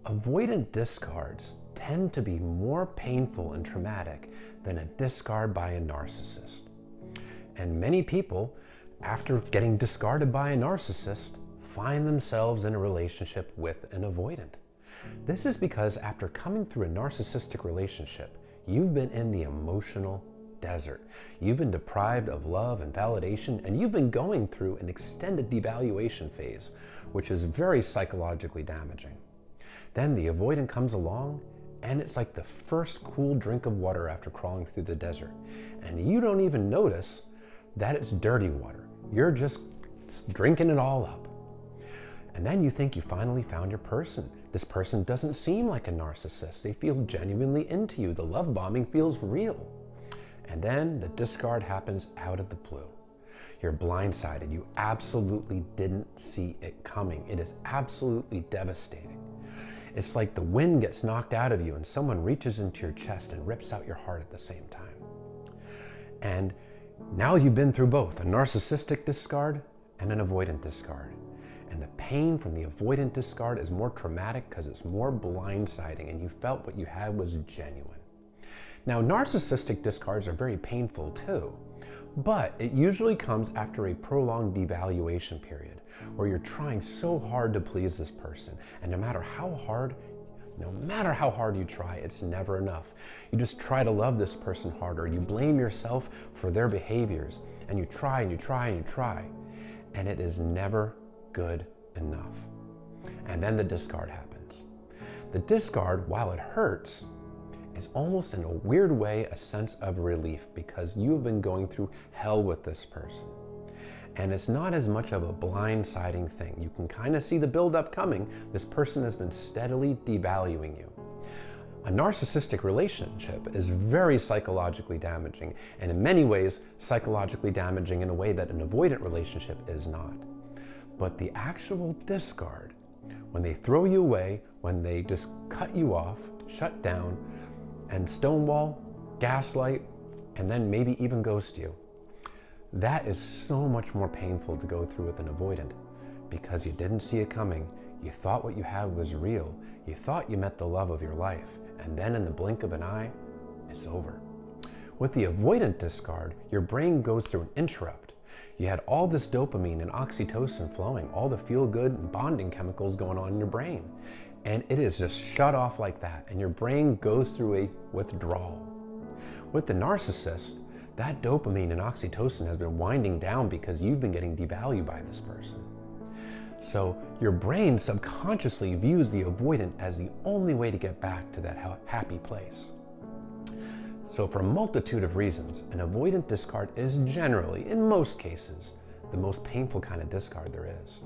Avoidant discards tend to be more painful and traumatic than a discard by a narcissist. And many people, after getting discarded by a narcissist, find themselves in a relationship with an avoidant. This is because after coming through a narcissistic relationship, you've been in the emotional desert. You've been deprived of love and validation, and you've been going through an extended devaluation phase, which is very psychologically damaging. Then the avoidant comes along, and it's like the first cool drink of water after crawling through the desert. And you don't even notice that it's dirty water. You're just drinking it all up. And then you think you finally found your person. This person doesn't seem like a narcissist. They feel genuinely into you. The love bombing feels real. And then the discard happens out of the blue. You're blindsided. You absolutely didn't see it coming. It is absolutely devastating. It's like the wind gets knocked out of you and someone reaches into your chest and rips out your heart at the same time. And now you've been through both, a narcissistic discard and an avoidant discard. And the pain from the avoidant discard is more traumatic because it's more blindsiding and you felt what you had was genuine. Now, narcissistic discards are very painful too, but it usually comes after a prolonged devaluation period where you're trying so hard to please this person, and no matter how hard you try, it's never enough. You just try to love this person harder. You blame yourself for their behaviors, and you try and you try and you try, and it is never good enough. And then the discard happens. The discard, while it hurts, is almost in a weird way a sense of relief because you've been going through hell with this person. And it's not as much of a blindsiding thing. You can kind of see the buildup coming. This person has been steadily devaluing you. A narcissistic relationship is very psychologically damaging, and in many ways psychologically damaging in a way that an avoidant relationship is not. But the actual discard, when they throw you away, when they just cut you off, shut down, and stonewall, gaslight, and then maybe even ghost you, that is so much more painful to go through with an avoidant because you didn't see it coming. You thought what you had was real. You thought you met the love of your life, and then in the blink of an eye, it's over. With the avoidant discard, your brain goes through an interrupt. You had all this dopamine and oxytocin flowing, all the feel-good and bonding chemicals going on in your brain. And it is just shut off like that, and your brain goes through a withdrawal. With the narcissist, that dopamine and oxytocin has been winding down because you've been getting devalued by this person. So your brain subconsciously views the avoidant as the only way to get back to that happy place. So for a multitude of reasons, an avoidant discard is generally, in most cases, the most painful kind of discard there is.